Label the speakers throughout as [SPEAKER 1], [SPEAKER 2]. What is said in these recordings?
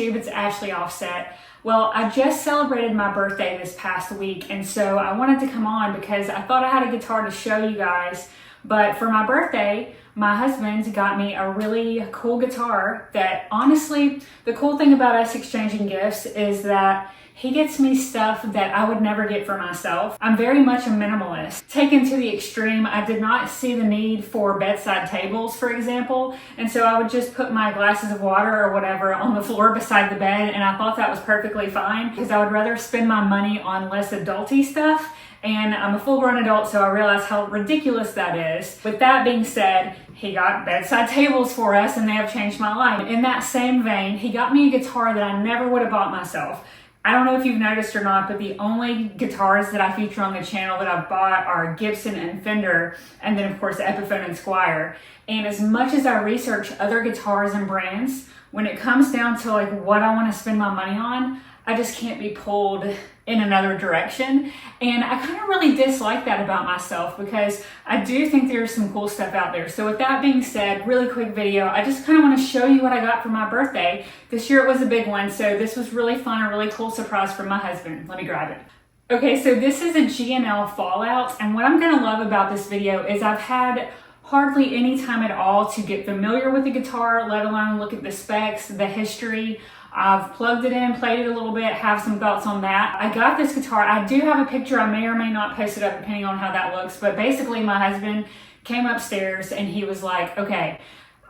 [SPEAKER 1] YouTube, it's Ashley Offset. Well, I just celebrated my birthday this past week, and so I wanted to come on because I thought I had a guitar to show you guys. But for my birthday, my husband got me a really cool guitar that, honestly, the cool thing about us exchanging gifts is that he gets me stuff that I would never get for myself. I'm very much a minimalist. Taken to the extreme, I did not see the need for bedside tables, for example, and so I would just put my glasses of water or whatever on the floor beside the bed, and I thought that was perfectly fine because I would rather spend my money on less adulty stuff. And I'm a full-grown adult, so I realize how ridiculous that is. With that being said, he got bedside tables for us, and they have changed my life. In that same vein, he got me a guitar that I never would have bought myself. I don't know if you've noticed or not, but the only guitars that I feature on the channel that I've bought are Gibson and Fender, and then of course Epiphone and Squier. And as much as I research other guitars and brands, when it comes down to like what I want to spend my money on, I just can't be pulled in another direction. And I kind of really dislike that about myself because I do think there's some cool stuff out there. So with that being said, really quick video, I just kind of want to show you what I got for my birthday. This year it was a big one, so this was really fun, a really cool surprise from my husband. Let me grab it. Okay, so this is a G&L Fallout, and what I'm gonna love about this video is I've had hardly any time at all to get familiar with the guitar, let alone look at the specs, the history. I've plugged it in, played it a little bit, have some thoughts on that. I got this guitar. I do have a picture. I may or may not post it up depending on how that looks. But basically my husband came upstairs and he was like, okay,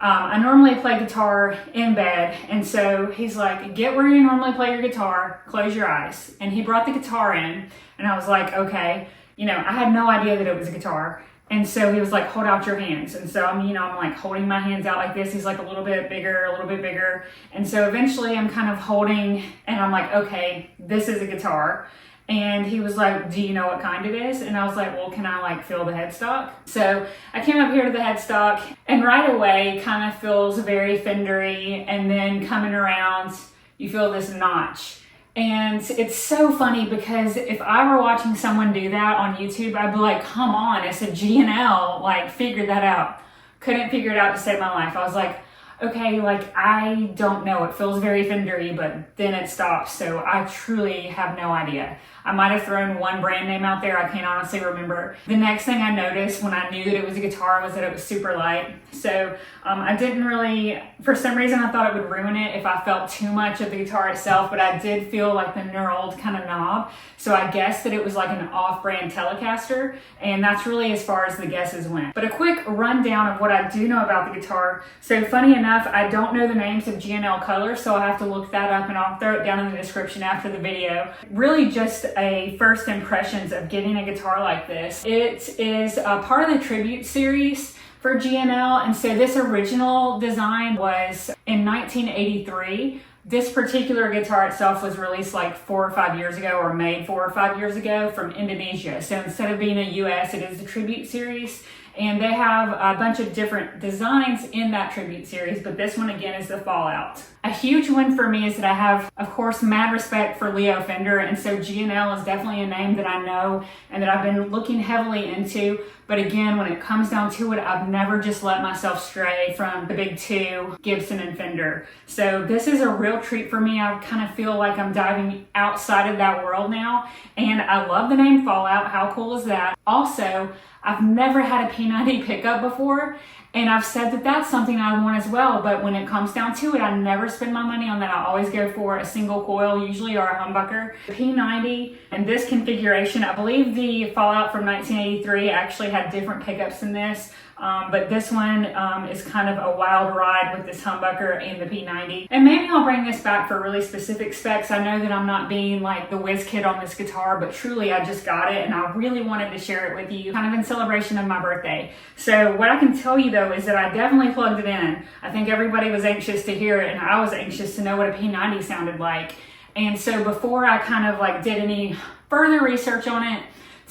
[SPEAKER 1] I normally play guitar in bed. And so he's like, get where you normally play your guitar, close your eyes. And he brought the guitar in and I was like, okay, you know, I had no idea that it was a guitar. And so he was like, hold out your hands. And so I'm like holding my hands out like this. He's like a little bit bigger, a little bit bigger. And so eventually I'm kind of holding and I'm like, okay, this is a guitar. And he was like, do you know what kind it is? And I was like, well, can I like feel the headstock? So I came up here to the headstock and right away kind of feels very Fendery. And then coming around, you feel this notch. And it's so funny because if I were watching someone do that on YouTube, I'd be like, come on, it's a G&L, like figure that out. Couldn't figure it out to save my life. I was like, okay, like I don't know, it feels very Fendery, but then it stops. So I truly have no idea. I might have thrown one brand name out there. I can't honestly remember. The next thing I noticed when I knew that it was a guitar was that it was super light. So I didn't really, for some reason I thought it would ruin it if I felt too much of the guitar itself, but I did feel like the knurled kind of knob. So I guessed that it was like an off-brand Telecaster, and that's really as far as the guesses went. But a quick rundown of what I do know about the guitar. So funny enough, I don't know the names of G&L colors, so I'll have to look that up and I'll throw it down in the description after the video. Really just a first impressions of getting a guitar like this. It is a part of the tribute series for G&L, and so this original design was in 1983. This particular guitar itself was released like 4 or 5 years ago, or made 4 or 5 years ago from Indonesia. So instead of being a US, it is the tribute series. And they have a bunch of different designs in that tribute series, but this one again is the Fallout. A huge one for me is that I have, of course, mad respect for Leo Fender, and so G&L is definitely a name that I know and that I've been looking heavily into. But again, when it comes down to it, I've never just let myself stray from the big two, Gibson and Fender. So this is a real treat for me. I kind of feel like I'm diving outside of that world now, and I love the name Fallout. How cool is that? Also, I've never had a P90 pickup before, and I've said that that's something I want as well, but when it comes down to it, I never spend my money on that. I always go for a single coil usually, or a humbucker. P90 and this configuration, I believe the Fallout from 1983 actually had different pickups than this. But this one is kind of a wild ride with this humbucker and the P90. And maybe I'll bring this back for really specific specs. I know that I'm not being like the whiz kid on this guitar, but truly I just got it and I really wanted to share it with you kind of in celebration of my birthday. So what I can tell you though is that I definitely plugged it in. I think everybody was anxious to hear it and I was anxious to know what a P90 sounded like. And so before I kind of like did any further research on it,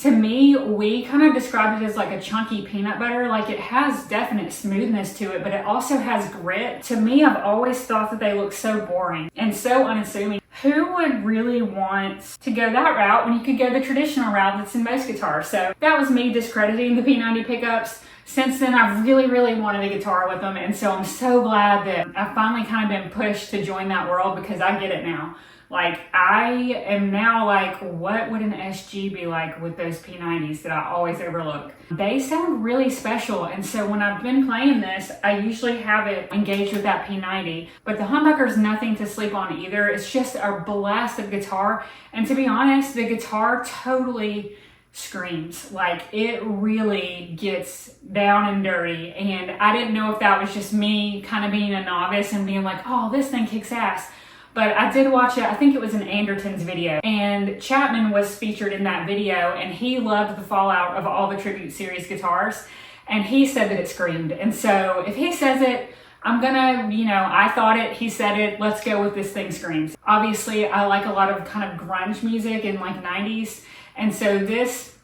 [SPEAKER 1] to me, we kind of described it as like a chunky peanut butter. Like it has definite smoothness to it, but it also has grit. To me, I've always thought that they look so boring and so unassuming. who would really want to go that route when you could go the traditional route that's in most guitars? So that was me discrediting the P90 pickups. Since then, I've really wanted a guitar with them, and so I'm so glad that I've finally kind of been pushed to join that world, because I get it now. Like, I am now like, what would an SG be like with those P90s that I always overlook? They sound really special, and so when I've been playing this, I usually have it engaged with that P90, but the humbucker's nothing to sleep on either. It's just a blast of guitar, and to be honest, the guitar totally screams. Like, it really gets down and dirty, and I didn't know if that was just me kind of being a novice and being like, oh, this thing kicks ass. But I did watch it, I think it was an Anderton's video, and Chapman was featured in that video, and he loved the fallout of all the Tribute Series guitars, and he said that it screamed. And so if he says it, I'm gonna, I thought it, he said it, let's go with this thing screams. Obviously, I like a lot of kind of grunge music in like 90s, and so this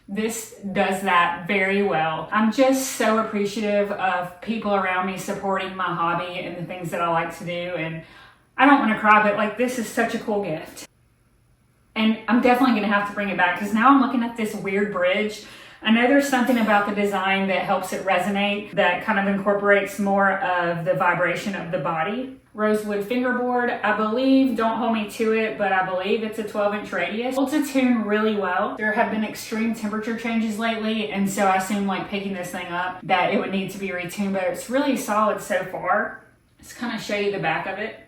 [SPEAKER 1] does that very well. I'm just so appreciative of people around me supporting my hobby and the things that I like to do, and I don't want to cry, but like, this is such a cool gift. And I'm definitely going to have to bring it back, because now I'm looking at this weird bridge. I know there's something about the design that helps it resonate, that kind of incorporates more of the vibration of the body. Rosewood fingerboard, I believe, don't hold me to it, but I believe it's a 12-inch radius. Holds a tune really well. There have been extreme temperature changes lately, and so I assume, like, picking this thing up, that it would need to be retuned, but it's really solid so far. Let's kind of show you the back of it.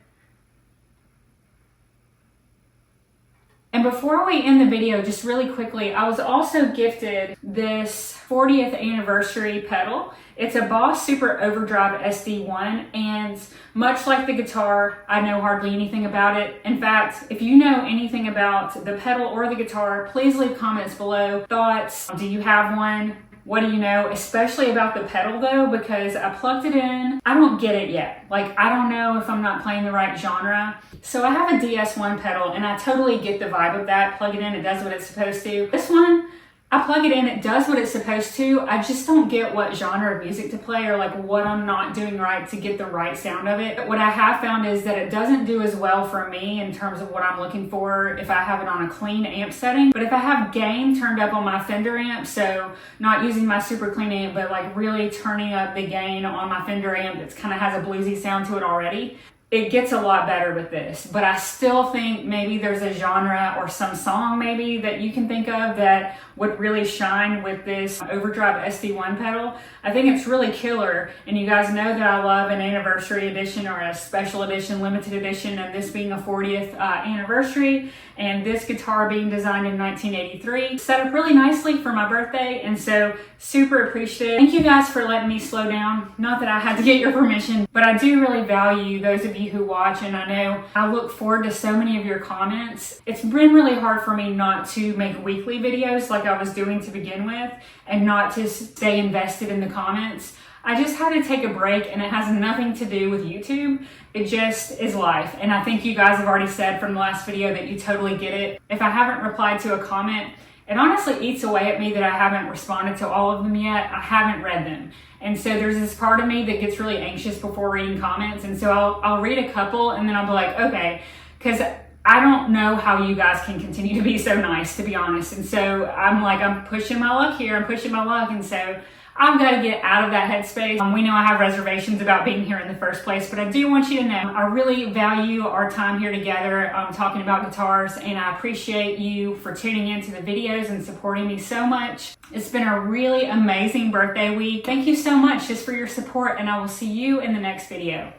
[SPEAKER 1] And before we end the video, just really quickly, I was also gifted this 40th anniversary pedal. It's a Boss Super Overdrive SD1, and much like the guitar, I know hardly anything about it. In fact, if you know anything about the pedal or the guitar, please leave comments below. Thoughts? Do you have one? What do you know? Especially about the pedal though, because I plugged it in. I don't get it yet. Like, I don't know if I'm not playing the right genre. So I have a DS1 pedal, and I totally get the vibe of that. Plug it in, it does what it's supposed to. This one, I plug it in, it does what it's supposed to. I just don't get what genre of music to play, or like what I'm not doing right to get the right sound of it. But what I have found is that it doesn't do as well for me in terms of what I'm looking for if I have it on a clean amp setting. But if I have gain turned up on my Fender amp, so not using my super clean amp, but like really turning up the gain on my Fender amp that kind of has a bluesy sound to it already, it gets a lot better with this. But I still think maybe there's a genre or some song maybe that you can think of that would really shine with this Overdrive SD1 pedal. I think it's really killer, and you guys know that I love an anniversary edition or a special edition, limited edition, and this being a 40th anniversary, and this guitar being designed in 1983. Set up really nicely for my birthday, and so super appreciative. Thank you guys for letting me slow down. Not that I had to get your permission, but I do really value those of you who watch, and I know I look forward to so many of your comments. It's been really hard for me not to make weekly videos like I was doing to begin with, and not to stay invested in the comments. I just had to take a break, and it has nothing to do with YouTube. It just is life. And I think you guys have already said from the last video that you totally get it. If I haven't replied to a comment, it honestly eats away at me that I haven't responded to all of them yet. I haven't read them. And so there's this part of me that gets really anxious before reading comments. And so I'll read a couple, and then I'll be like, okay, because I don't know how you guys can continue to be so nice, to be honest. And so I'm pushing my luck here. I'm pushing my luck. And so I've got to get out of that headspace. We know I have reservations about being here in the first place, but I do want you to know I really value our time here together talking about guitars, and I appreciate you for tuning into the videos and supporting me so much. It's been a really amazing birthday week. Thank you so much just for your support, and I will see you in the next video.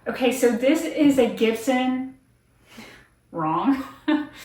[SPEAKER 1] Okay, so this is a Gibson, wrong.